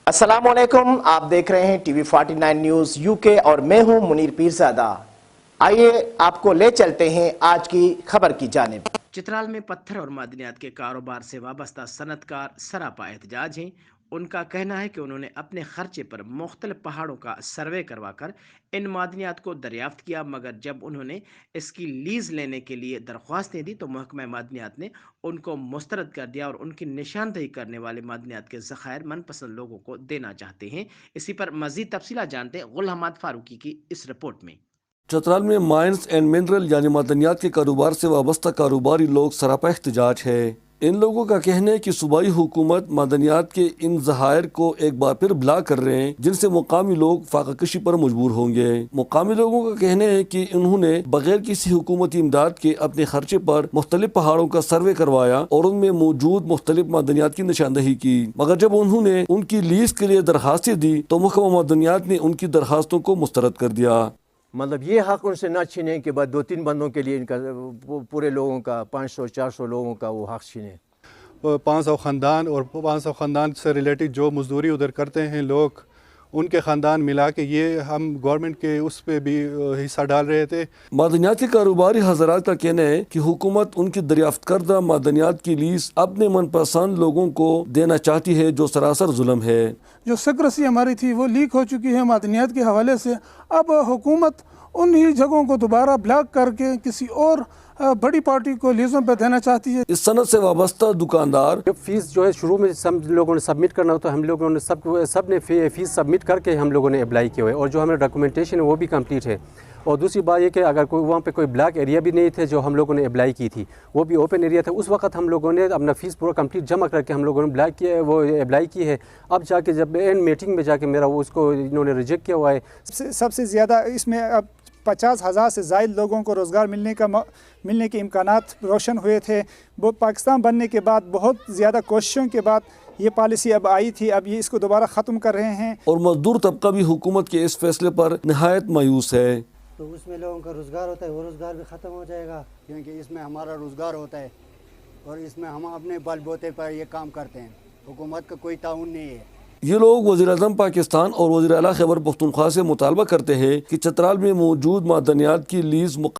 अस्सलाम वालेकुम, आप देख रहे हैं टीवी 49 न्यूज यूके और मैं हूं मुनीर पीरजादा। आइए आपको ले चलते हैं आज की खबर की जानिब। चित्राल में पत्थर और मादनियात के कारोबार से वाबस्ता सनतकार सरापा एहतजाज हैं। उनका कहना है कि उन्होंने अपने खर्चे पर मुख्तलिफ पहाड़ों का सर्वे करवा कर इन मादनियात को दरियाफ्त किया, मगर जब उन्होंने इसकी लीज लेने के लिए दरख्वास्तें दी तो महकमा मादनियात ने उनको मुस्तरद कर दिया और उनकी निशानदेही करने वाले मादनियात के ज़खायर मनपसंद लोगों को देना चाहते हैं। इसी पर मज़ीद तफसीलात जानते हैं गुल हमाद फारूकी की इस रिपोर्ट में। चतराल में माइंस एंड मिनरल यानी मादनियात के कारोबार से वाबस्ता कारोबारी लोग सरापा एहतजाज है। इन लोगों का कहना है कि सूबाई हुकूमत मादनियात के इन ज़खायर को एक बार फिर ब्लॉक कर रहे हैं, जिनसे मुकामी लोग फाकाकशी पर मजबूर होंगे। मुकामी लोगों का कहना है कि उन्होंने बगैर किसी हुकूमती इमदाद के अपने खर्चे पर मुख्तलिफ पहाड़ों का सर्वे करवाया और उनमें मौजूद मुख्तलिफ मादनियात की निशानदही की, मगर जब उन्होंने उनकी लीज के लिए दरखास्तें दी तो महकमा मादनियात ने उनकी दरखास्तों को मुस्तरद कर दिया। मतलब ये हक उनसे ना छीने के बाद 2-3 बंदों के लिए इनका पूरे लोगों का 500-400 लोगों का वो हक छीने। 500 ख़ानदान और 500 ख़ानदान से रिलेटेड जो मजदूरी उधर करते हैं लोग, उनके ख़ानदान मिला के ये हम गवर्नमेंट के उस पे भी हिस्सा डाल रहे थे। मादनियात के कारोबारी हजरात का कहना है कि हुकूमत उनकी दरियाफ्त करदा मादनियात की लीज अपने मनपसंद लोगों को देना चाहती है, जो सरासर जुल्म है। जो सिक्रेसी हमारी थी वो लीक हो चुकी है मादनियात के हवाले से। अब हुकूमत उन्हीं जगहों को दोबारा ब्लॉक करके किसी और बड़ी पार्टी को लीजों पर देना चाहती है। इस सनत से वाबस्ता दुकानदार फीस जो है शुरू में सब लोगों ने सबमिट करना होता है, हम लोगों ने सब ने फीस सबमिट करके हम लोगों ने अप्लाई किया हुआ है और जो हमारा डॉक्यूमेंटेशन है वो भी कंप्लीट है। और दूसरी बात ये कि अगर कोई वहाँ पे कोई ब्लैक एरिया भी नहीं थे जो हम लोगों ने अप्लाई की थी, वो भी ओपन एरिया था। उस वक्त हम लोगों ने अपना फ़ीस पूरा कंप्लीट जमा करके हम लोगों ने ब्लैक किया, वो अप्लाई की है। अब जाके जब एंड मीटिंग में जाके मेरा वो उसको इन्होंने रिजेक्ट किया हुआ है। सबसे ज़्यादा इसमें अब 50,000 से ज़ायद लोगों को रोज़गार मिलने के इम्कानात रोशन हुए थे। वो पाकिस्तान बनने के बाद बहुत ज़्यादा कोशिशों के बाद ये पॉलिसी अब आई थी, अब ये इसको दोबारा ख़त्म कर रहे हैं। और मजदूर तबका भी हुकूमत के इस फैसले पर निहायत मायूस है। तो उसमें लोगों का रोज़गार होता है, वो रोज़गार भी ख़त्म हो जाएगा, क्योंकि इसमें हमारा रोज़गार होता है और इसमें हम अपने बलबूते पर ये काम करते हैं। हुकूमत का कोई ताउन नहीं है। ये लोग वज़ीर-ए-आज़म पाकिस्तान और वज़ीर आला खैबर पख्तूनख्वा से मुतालबा करते हैं कि चतराल में मौजूद मादनियात की लीज